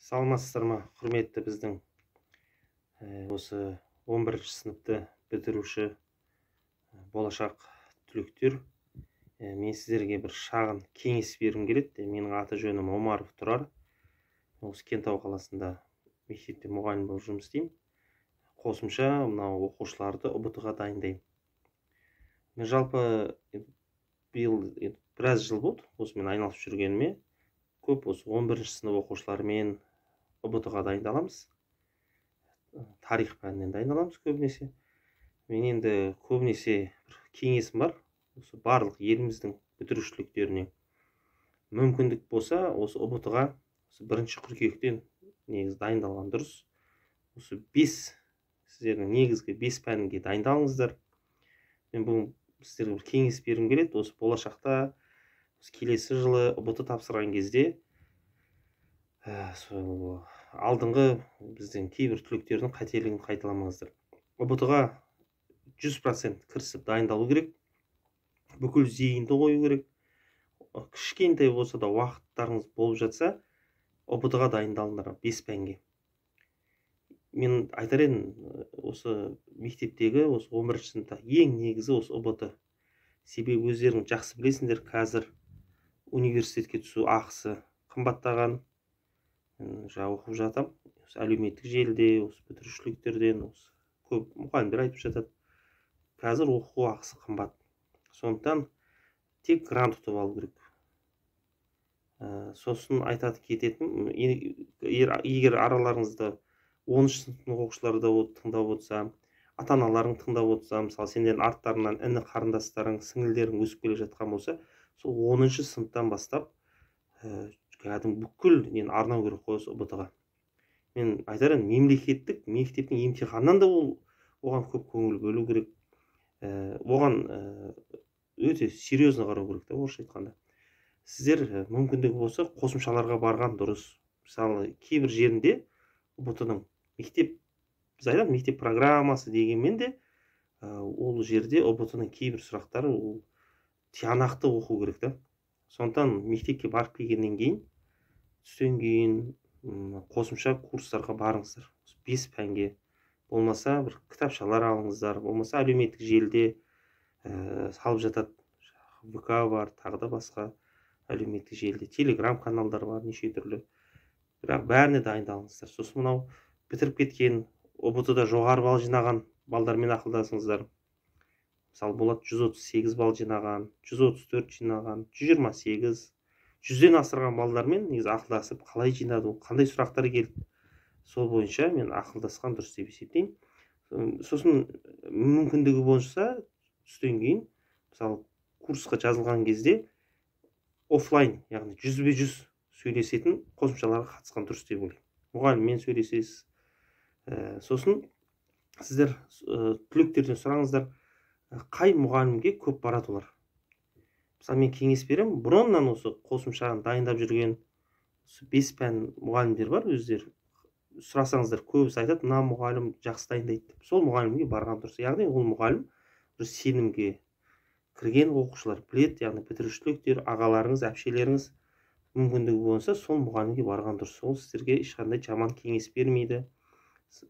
Саламатсыздар ма, құрметті біздің осы 11 сыныпты бітіруші болашақ түлектер. Мен сіздерге бір шағын кеңес бергім келеді. Менің аты жөнім Омаров Тұрар. Осы Кентау қаласында мектепте мұғалім болып жұмыс істеймін. Қосымша мынау оқушыларды ұбт-ға дайындаймын. Мен жалпы биыл біраз жыл болды осымен айналысып жүргеніме. Көп осы 11 сынып оқушыларымен ұбт-ға дайындаламыз. Тарих пәнінен дайындаламыз көбінесе. Мен енді көбінесе бір кеңесім бар. Осы барлық еліміздің бітіруші түлектеріне мүмкіндік болса, осы ұбт-ға 1 қыркүйектен негізі дайындалған дұрыс. Осы сіздердің негізгі 5 пәнге дайындалыңыздар. Мен бұл сіздерге бір кеңес бергім келеді. Осы болашақта келесі жылы ұбт тапсырған кезде алдыңғы біздің кейбір түлектердің қателігін қайталамаңыздар. ұбт-ға 100% кірісіп дайындалу керек. Бүкіл зейінді қою керек. Кішкентай болса да уақыттарыңыз болып жатса, ұбт-ға дайындалыңдар 5 пәнге. Мен айтар едім, осы мектептегі осы 11 сыныпта ең негізі осы ұбт. Себебі өздерің жақсы білесіңдер, қазір университетке түсу ақысы қымбаттаған. Оқып жатам. Әлеуметтік желіде, осы бітіруші түлектерден көп мұғалімдер айтып жатады. Қазір оқу ақысы қымбат. Сондықтан тек грант ұтып алу керек. Сосын айтады кететін, егер араларыңызда 10 сыныптың оқушылары да тыңдап отырса, ата-аналарың тыңдап отырса, мысалы сендердің арттарынан іні қарындастарың, сіңілдерің өсіп келе жатқан болса, сол 10 сыныптан бастап кәдімгі бүкіл арнау керек қой осы ұбт-ға. Мен айтар едім, мемлекеттік мектептің емтиханынан да оған көп көңіл бөлу керек. Оған өте серьезно қарау керек та, орысша айтқанда. Сіздер мүмкіндігі болса қосымшаларға барған дұрыс. Мысалы, кейбір жерінде ұбт-ның біз айтамыз, мектеп программасы дегенмен де ол жерде ұбт-ның кейбір сұрақтары тиянақты оқу керек та. Сондықтан мектепке барып келгеннен кейін, түстен кейін қосымша курстарға барыңыздар. 5 пәнге. Болмаса бір кітапшалар алыңыздар. Болмаса әлеуметтік желіде салып жатады. ВК бар, тағы да басқа әлеуметтік желіде. Телеграм каналдар бар, неше түрлі. Бірақ бәріне дайындалыңыздар. Сосын мынау бітіріп кеткен, ұбт-да жоғары балл жинаған балдармен ақылдасыңыздар. Мысалы, болады 138 балл жинаған, 134 жинаған, 128, 100-ден асырған балдармен негізі ақылдасып, қалай жинады, қандай сұрақтар келді. Сол бойынша мен ақылдасқан дұрыс деп есептеймін. Сосын мүмкіндігі болса, түстен кейін, мысалы, курсқа жазылған кезде офлайн, яғни 100-100 сөйлесетін қосымшаларға қатысқан дұрыс деп ойлаймын. Мұғаліммен сөйлесесіз. Сосын сіздер түлектерден сұраңыздар, қай мұғалімге көп барады олар. Мысалы, мен кеңес берем, бұрыннан осы қосымшаны дайындап жүрген 5 пән мұғалімдер бар, өздері. Сұрасаңыздар, көбісі айтады, мына мұғалім жақсы дайындайды. Сол мұғалімге барған дұрыс. Яғни ол мұғалім бір сенімге кірген оқушылар біледі, яғни бітіруші түлектер, ағаларыңыз, әпшелеріңіз мүмкіндігі болса, сол мұғалімге барған дұрыс. Ол сіздерге ешқандай жаман кеңес бермейді.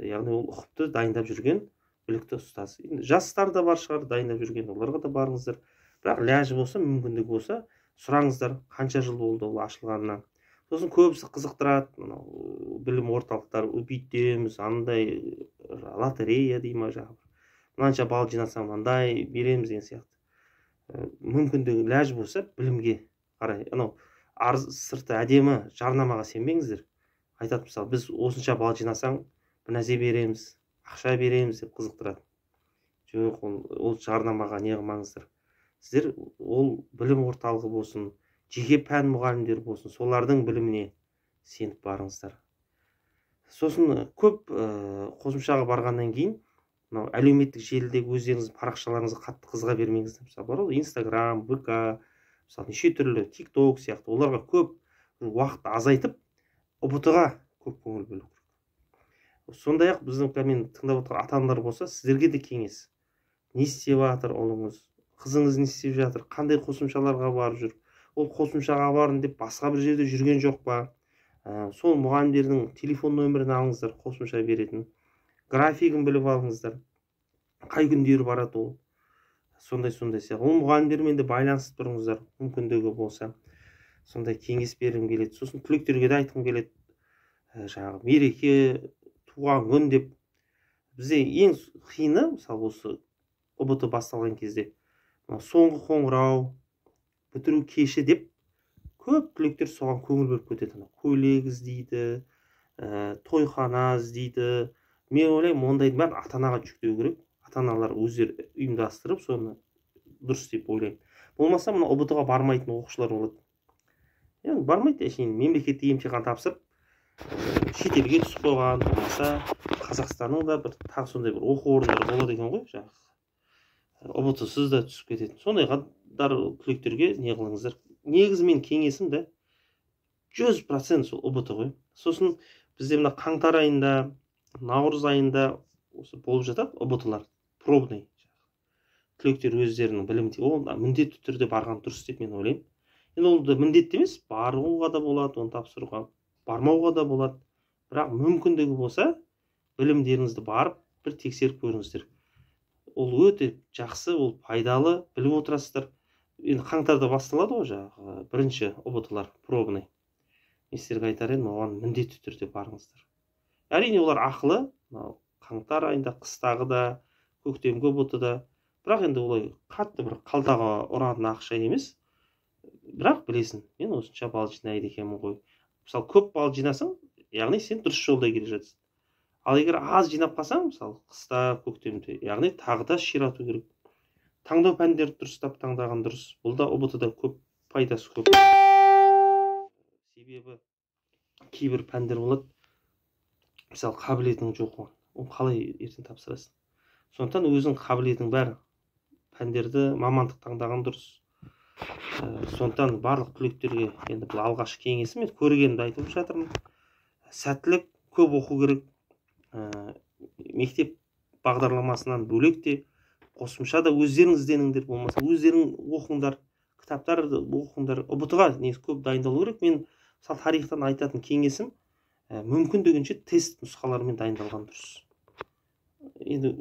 Яғни ол ұқыпты дайындап жүрген білікті ұстаз. Жастар да бар шығар, дайындап жүрген, оларға да барыңыздар. Бірақ ләжі болса, мүмкіндігі болса, сұраңыздар, қанша жыл болды ол ашылғанына. Сосын көбісі қызықтырады, білім орталықтары, бүйтеміз, андай лотерея деймі жағы. Мынанша балл жинасам, андай береміз деген сияқты. Мүмкіндігі ләжі болса, білімге қарай. Сырты әдемі жарнамаға сенбеңіздер. Айтады, мысалы, біз осынша балл жинасаң, бір нәрсе береміз, ақша береміз деп қызықтырады. Жоқ, ол жарнамаға не қылмаңыздар. Сіздер ол білім орталығы болсын, жеке пән мұғалімдер болсын, солардың біліміне сеніп барыңыздар. Сосын көп қосымшаға барғаннан кейін, әлеуметтік желідегі өздеріңіздің парақшаларыңызға қатты қызыға бермеңіздер. Мысалы, бар ол Instagram, ВК, мысалы, неше түрлі TikTok сияқты, оларға көп уақытты азайтып, ұбт-ға көп көңіл бөлу керек. Сондай-ақ біздің мен тыңдап отырған ата-аналар болса, сіздерге де кеңес. Не істеп жатыр ұлыңыз, қызыңыз не істеп жатыр, қандай қосымшаларға барып жүр, ол қосымшаға барын деп басқа бір жерде жүрген жоқ па, Сол мұғалімдердің телефон нөмірін алыңыздар, қосымша беретін. Графигін біліп алыңыздар. Қай күндері барады ол. Сондай сияқты. Ол мұғалімдермен де байланысып тұрыңыздар, мүмкіндігі болса. Сондай кеңес бергім келеді. Сосын түлектерге де айтқым келеді. Жаңағы мереке, туған күн деп. Бізде ең қиыны, мысалы осы ұбт басталған кезде, соңғы қоңырау, бітіру кеші деп көп түлектер соған көңіл бөліп кетеді. Көйлек іздейді, тойхана іздейді. Мен ойлаймын, ондайдың бәрін ата-анаға жүктеу керек. Ата-аналар өздері ұйымдастырып, соны дұрыс деп ойлаймын. Болмаса, мына ұбт-ға бармайтын оқушылар болады. Яғни бармайды, әшейін мемлекеттік емтихан тапсырып, шетелге түсіп қойған, болмаса Қазақстанның да бір тағы сондай бір оқу орындары болады екен ғой, жаңағы ұбт-сыз да түсіп кететін. Сондайға түлектерге не қылыңыздар. Негізі мен кеңесім де 100% сол ұбт ғой. Сосын бізде мына қаңтар айында, наурыз айында осы болып жатады ұбт-лар, пробный. Түлектер өздерінің білімде, ол міндетті түрде барған дұрыс деп мен ойлаймын. Енді ол да міндетті емес, баруға да болады, оны тапсыруға, бармауға да болады. Бірақ мүмкіндігі болса, білімдеріңізді барып, бір тексеріп көріңіздер. Ол өте жақсы, ол пайдалы, біліп отырасыздар. Енді қаңтарда басталады ғой, жаңағы бірінші ұбт-лар, пробный. Мен сіздерге айтар едім, оған міндетті түрде барыңыздар. Әрине олар ақылы, қаңтар айында, қыстағы да, көктемгі ұбт да. Бірақ енді олай қатты бір қалтаға ұратын ақша емес. Бірақ білесің, мен осынша балл жинайды екенмін ғой. Мысалы, көп балл жинасаң, яғни сен дұрыс жолда келе жатсың. Ал егер аз жинап қалсаң, мысалы, қыста, көктемде, яғни тағы да ширату керек. Таңдау пәндерді дұрыстап таңдаған дұрыс. Бұл да ұбт-да көп пайдасы көп. Себебі кейбір пәндер болады, мысалы, қабілетің жоқ, оны қалай ертең тапсырасың. Сондықтан өзің қабілетің бар пәндерді, мамандық таңдаған дұрыс. Сондықтан барлық түлектерге енді бұл алғашқы кеңесім, мен көргенімді айтып жатырмын. Сәттілік, көп оқу керек. Мектеп бағдарламасынан бөлек те қосымша да өздеріңіз ізденіңдер, болмаса өздерің оқыңдар, кітаптар оқыңдар. ұбт-ға көп дайындалу керек. Мен мысалы тарихтан айтатын кеңесім, мүмкіндігінше тест нұсқаларымен дайындалған дұрыс. Енді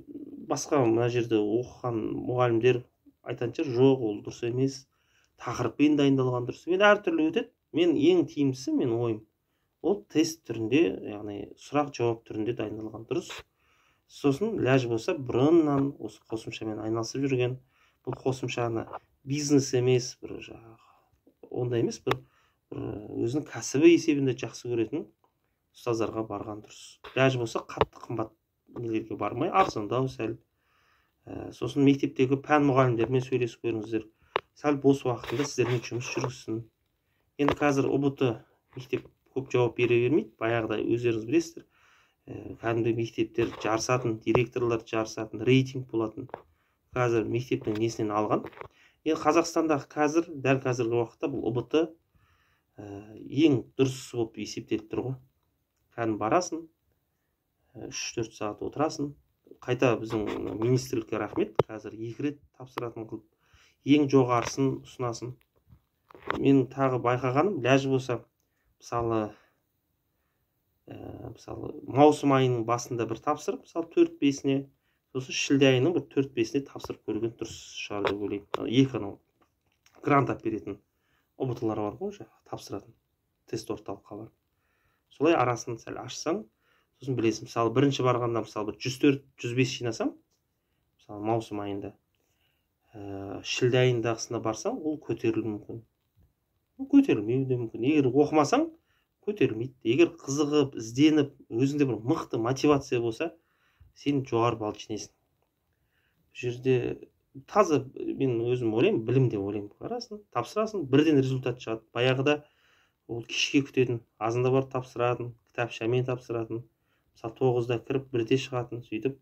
басқа мына жерде оқыған мұғалімдер айтанша жоқ, ол дұрыс емес. Тақырыппен дайындалған дұрыс. Мен әртүрлі өтеді. Мен ең тиімдісі, мен ойым, ол тест түрінде, яғни сұрақ жауап түрінде дайындалған дұрыс. Сосын ләж болса бұрыннан осы қосымшамен айналысып жүрген, бұл қосымшаны бизнес емес, бір ондай емес, бір өзінің кәсібі есебінде жақсы көретін ұстаздарға барған дұрыс. Ләж болса қатты қымбат нелерге бармай, арзандау сәл. Сосын мектептегі пән мұғалімдермен сөйлесіп көріңіздер. Сәл бос уақытында сіздермен жұмыс жүргізсін. Енді қазір ұбт мектеп көп жауап бере бермейді. Баяғыда өздеріңіз білесіздер. Кәдімгі мектептер жарысатын, директорлар жарысатын, рейтинг болатын. Қазір мектептің несінен алған. Енді Қазақстандағы қазір, дәл қазіргі уақытта бұл ұбт ең дұрыс болып есептеліп тұр ғой. Кәдімгі барасың, 3-4 сағат отырасың. Қайта біздің министрлікке рахмет, қазір 2 рет тапсыратын қылып, ең жоғарысын ұсынасын. Мен тағы байқағаным, ләж болса, мысалы, маусым айының басында бір тапсырып, мысалы 4-5-не, сосын шілде айының бір 4-5-не тапсырып көрген дұрыс шығар деп ойлаймын. Екі грант беретін ұбт-лар бар ғой, тапсыратын тест орталыққа барып. Солай арасын сәл ашсаң, сосын білесің, мысалы бірінші барғанда, мысалы 104-105 жинасам, мысалы маусым айында, шілде айындағысына барсаң, ол көтерілуі мүмкін. Көтерілмеуі де мүмкін. Егер оқымасаң, көтерілмейді. Егер қызығып, ізденіп, өзіңде бір мықты мотивация болса, сен жоғары балл жинайсың. Бұл жерде таза, мен өзім ойлаймын, білім деп ойлаймын. Қарасын, тапсырасың, бірден результат шығады. Баяғыда ол кешке күтетін, азында барып тапсыратын, кітапшамен тапсыратын. Мысалы 9-да кіріп, 1-де шығатын, сөйтіп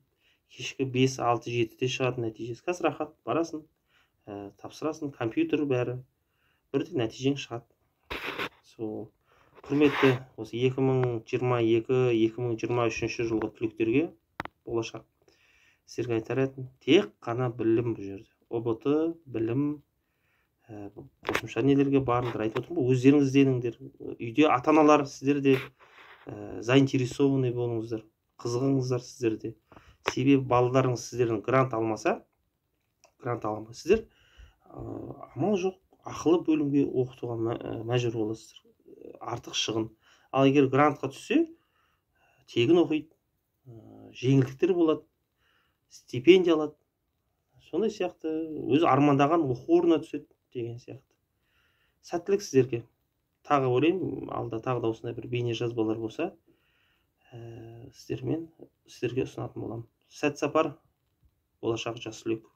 кешкі 5, 6, 7-де шығатын нәтижесі. Қазір рахат, барасың, тапсырасың, компьютер бәрі, бірден нәтижең шығады. Сол құрметті осы 2022-2023 жылғы түлектерге болашақ сіздерге айтар едім, тек қана білім бұл жерде. ұбт, білім, қосымша нелерге барыңдар, айтып отырмын ғой, өздеріңіз ізденіңдер. Үйде ата-аналар сіздер де заинтересованный болыңыздар, қызығыңыздар сіздер де. Себебі балаларыңыз сіздердің грант алмаса, сіздер амал жоқ, ақылы бөлімге оқытуға мәжбүр боласыздар. Артық шығын. Ал егер грантқа түссе, тегін оқиды, жеңілдіктер болады, стипендия алады. Сондай сияқты өзі армандаған оқу орнына түседі деген сияқты. Сәттілік сіздерге. Тағы ойлаймын, алда тағы да осындай бір бейне жазбалар болса, сіздерге ұсынатын боламын. Сәт сапар, болашақ жас түлек.